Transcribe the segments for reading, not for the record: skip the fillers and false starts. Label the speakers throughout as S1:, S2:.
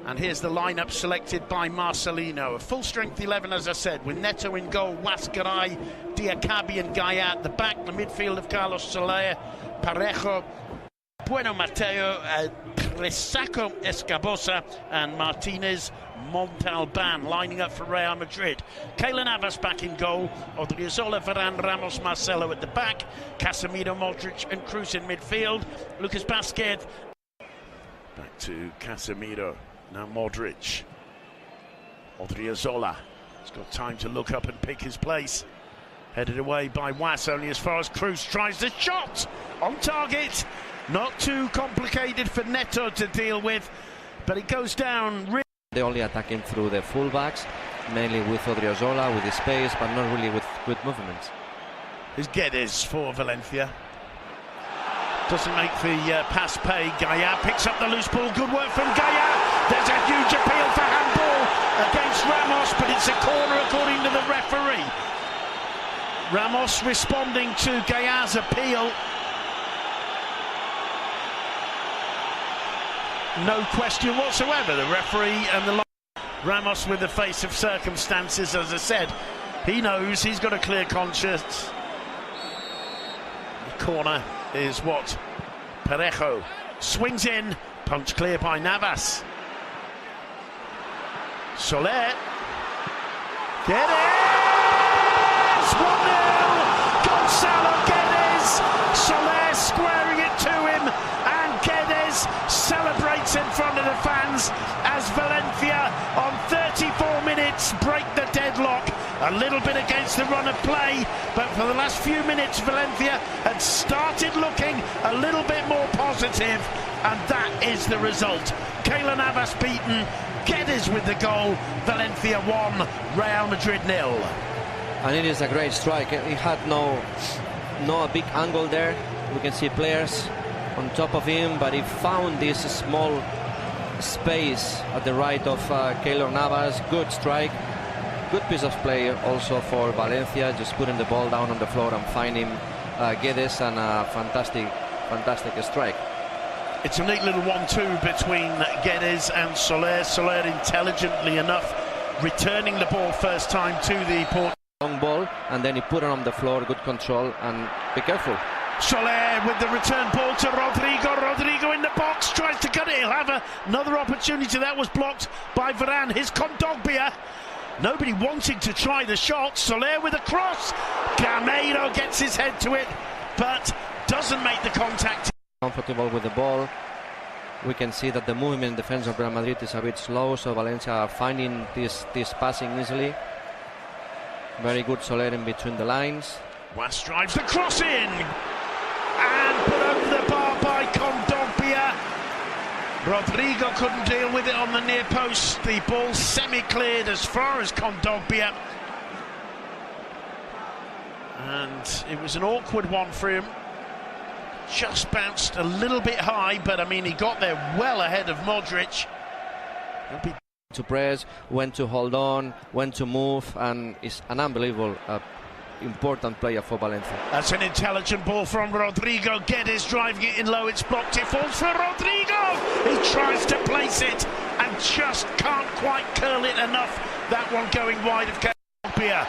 S1: And here's the lineup selected by Marcelino. A full-strength 11, as I said, with Neto in goal, Wascaray, Diakabi and Gaia at the back. The midfield of Carlos Soler, Parejo, Bueno Mateo, Resaco Escabosa and Martinez Montalban lining up for Real Madrid. Keylor Navas back in goal, Odriozola, Varane, Ramos, Marcelo at the back, Casemiro, Modric and Kroos in midfield, Lucas Vázquez. Back to Casemiro, now Modric, Odriozola, he's got time to look up and pick his place. Headed away by Was, only as far as Kroos tries the shot on target. Not too complicated for Neto to deal with, but it goes down.
S2: They're only attacking through the fullbacks, mainly with Odriozola, with his space, but not really with good movements.
S1: Here's Guedes for Valencia. Doesn't make the pass pay. Gaia picks up the loose ball. Good work from Gaia. There's a huge appeal for handball against Ramos, but it's a corner according to the referee. Ramos responding to Gaia's appeal. No question whatsoever. The referee and the Ramos with the face of circumstances, as I said. He knows he's got a clear conscience. The corner is what Parejo swings in. Punch clear by Navas. Soler. Guedes! 1-0! Gonzalo Guedes! Soler squaring it to him, and Guedes celebrates in front of the fans as Valencia on 34 minutes break the deadlock. A little bit against the run of play, but for the last few minutes Valencia had started looking a little bit more positive, and that is the result. Keylor Navas beaten, Guedes with the goal. Valencia 1, Real Madrid 0.
S2: And it is a great strike. He had no big angle there. We can see players on top of him, but he found this small space at the right of Keylor Navas. Good strike, good piece of play also for Valencia, just putting the ball down on the floor and finding Guedes, and a fantastic strike.
S1: It's a neat little 1-2 between Guedes and Soler. Soler intelligently enough returning the ball first time to the port.
S2: Long ball, and then he put it on the floor, good control, and be careful.
S1: Soler with the return ball to Rodrigo. Rodrigo in the box, tries to cut it. He'll have another opportunity. That was blocked by Varane. His Kondogbia. Nobody wanting to try the shot. Soler with a cross. Gameiro gets his head to it, but doesn't make the contact.
S2: Comfortable with the ball. We can see that the movement in defense of Real Madrid is a bit slow, so Valencia are finding this passing easily. Very good Soler in between the lines.
S1: Was drives the cross in and put over the bar by Kondogbia. Rodrigo couldn't deal with it on the near post. The ball semi-cleared as far as Kondogbia, and it was an awkward one for him. Just bounced a little bit high, but I mean he got there well ahead of Modric.
S2: To press, when to hold on, when to move, and is an unbelievable important player for Valencia.
S1: That's an intelligent ball from Rodrigo. Guedes driving it in low, it's blocked, it falls for Rodrigo. He tries to place it and just can't quite curl it enough. That one going wide of Kondogbia.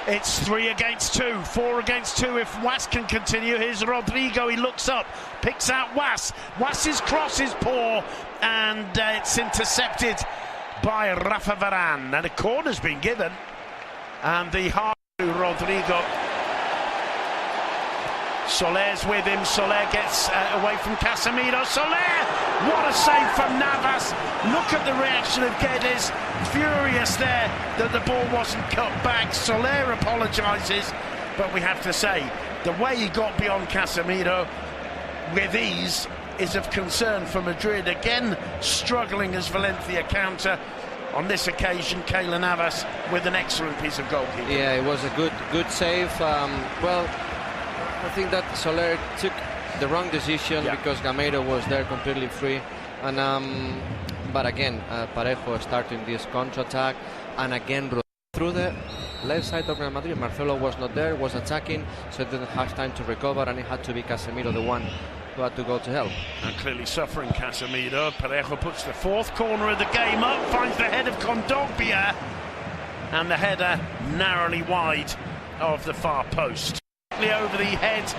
S1: It's 3 against 2, 4 against 2 if Was can continue. Here's Rodrigo, he looks up, picks out Was. Was's cross is poor, and it's intercepted by Rafa Varane, and a corner's been given, and the hard to Rodrigo. Soler's with him. Soler gets away from Casemiro. Soler, what a save from Navas. Look at the reaction of Guedes, furious there that the ball wasn't cut back. Soler apologises, but we have to say the way he got beyond Casemiro with ease is of concern for Madrid. Again, struggling as Valencia counter. On this occasion, Keylor Navas with an excellent piece of goalkeeping.
S2: Yeah, it was a good save. Well, I think that Soler took the wrong decision because Gameiro was there completely free. And but again, Parejo starting this counter-attack, and again through the left side of Real Madrid. Marcelo was not there, was attacking, so he didn't have time to recover, and it had to be Casemiro the one who had to go to help.
S1: And clearly suffering Casemiro. Parejo puts the fourth corner of the game up, finds the head of Kondogbia, and the header narrowly wide of the far post. Over the head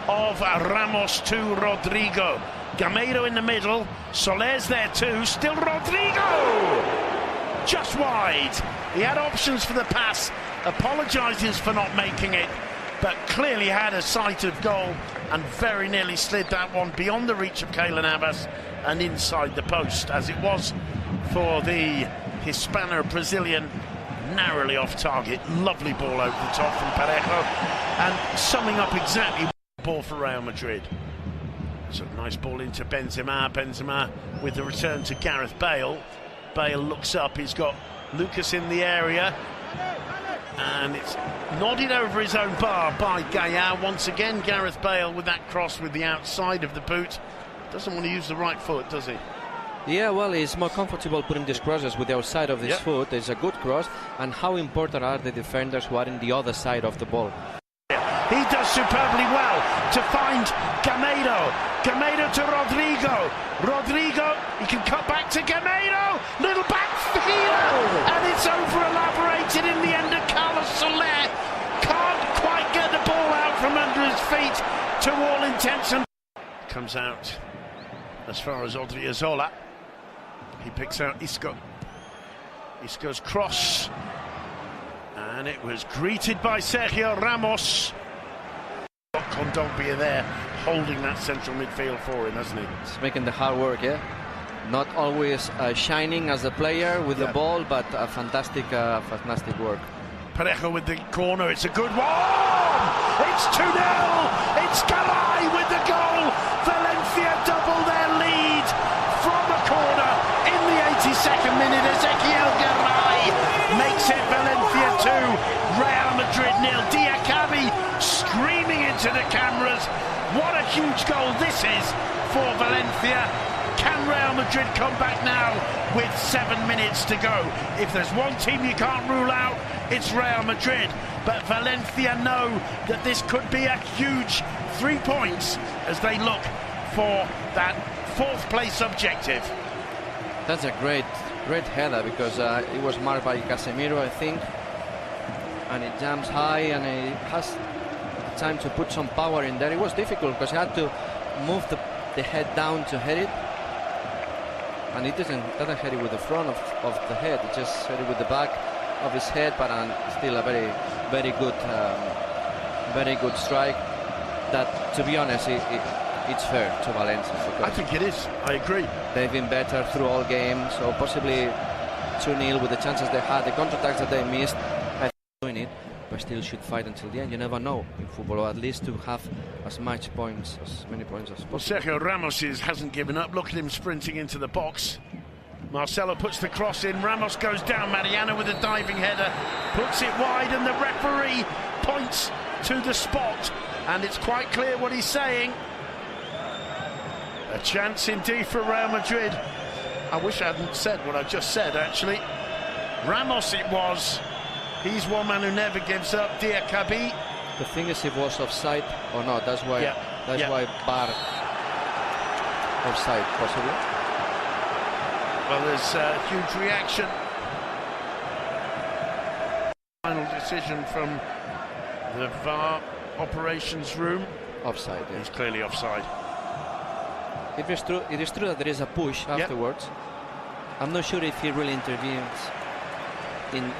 S1: of Ramos to Rodrigo. Gameiro in the middle, Soler's there too, still Rodrigo! Just wide. He had options for the pass, apologises for not making it, but clearly had a sight of goal and very nearly slid that one beyond the reach of Keylor Navas and inside the post, as it was for the Hispano-Brazilian, narrowly off target. Lovely ball over the top from Parejo, and summing up exactly the ball for Real Madrid. So nice ball into Benzema. Benzema with the return to Gareth Bale. Bale looks up, he's got Lucas in the area, and it's nodded over his own bar by Gaia. Once again, Gareth Bale with that cross with the outside of the boot. Doesn't want to use the right foot, does he?
S2: Yeah, well, he's more comfortable putting these crosses with the outside of his foot. It's a good cross, and how important are the defenders who are in the other side of the ball?
S1: He does superbly well to find Gameiro. Gameiro to Rodrigo. Rodrigo, he can cut back to Gameiro. Little back heel, and it's over elaborated in the end of Carlos Soler. Can't quite get the ball out from under his feet to all intents and... Comes out as far as Odriozola. He picks out Isco. Isco's cross, and it was greeted by Sergio Ramos. Kondogbia there, holding that central midfield for him, hasn't he?
S2: He's making the hard work, yeah. Not always shining as a player with the ball, but fantastic work.
S1: Parejo with the corner, it's a good one! It's 2-0! It's Garay with the goal! Valencia double their lead from a corner in the 82nd minute. Ezequiel Garay makes it Valencia 2, Real Madrid 0. Diakabi screaming into the cameras. What a huge goal this is for Valencia. Can Real Madrid come back now with 7 minutes to go? If there's one team you can't rule out, it's Real Madrid. But Valencia know that this could be a huge 3 points as they look for that 4th place objective.
S2: That's a great header, because it was marked by Casemiro, I think, and it jumps high and it has time to put some power in there. It was difficult because he had to move the head down to hit it, and it doesn't hit it with the front of the head, it just hit it with the back of his head, but still a very good strike that, to be honest, it's fair to Valencia.
S1: I think it is, I agree.
S2: They've been better through all games, so possibly 2-0 with the chances they had, the counter-attacks that they missed. I think doing it, but still should fight until the end. You never know in football, or at least to have as many points as possible.
S1: Well, Sergio Ramos hasn't given up. Look at him sprinting into the box. Marcelo puts the cross in, Ramos goes down, Mariano with a diving header, puts it wide, and the referee points to the spot, and it's quite clear what he's saying. A chance indeed for Real Madrid. I wish I hadn't said what I just said, actually. Ramos it was. He's one man who never gives up. Diakabi.
S2: The thing is, if it was offside or not. That's why. That's why bar offside, possibly.
S1: Well, there's a huge reaction. Final decision from the VAR operations room.
S2: Offside. Yeah.
S1: He's clearly offside.
S2: It is true that there is a push afterwards. I'm not sure if he really intervenes in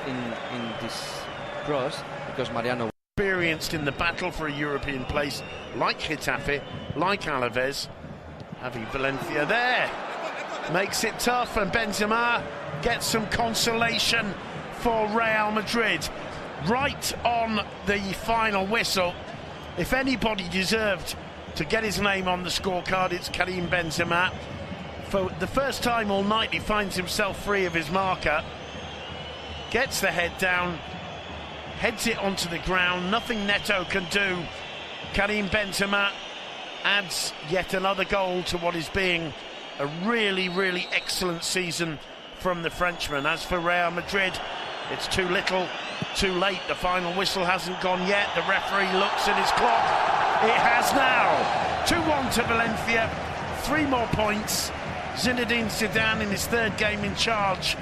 S2: this cross, because Mariano
S1: experienced in the battle for a European place, like Getafe, like Alaves. Having Valencia there makes it tough, and Benzema gets some consolation for Real Madrid. Right on the final whistle, if anybody deserved to get his name on the scorecard, it's Karim Benzema. For the first time all night, he finds himself free of his marker, gets the head down, heads it onto the ground. Nothing Neto can do. Karim Benzema adds yet another goal to what is being a really excellent season from the Frenchman. As for Real Madrid, it's too little, too late. The final whistle hasn't gone yet. The referee looks at his clock. It has now. 2-1 to Valencia, 3 more points. Zinedine Zidane in his 3rd game in charge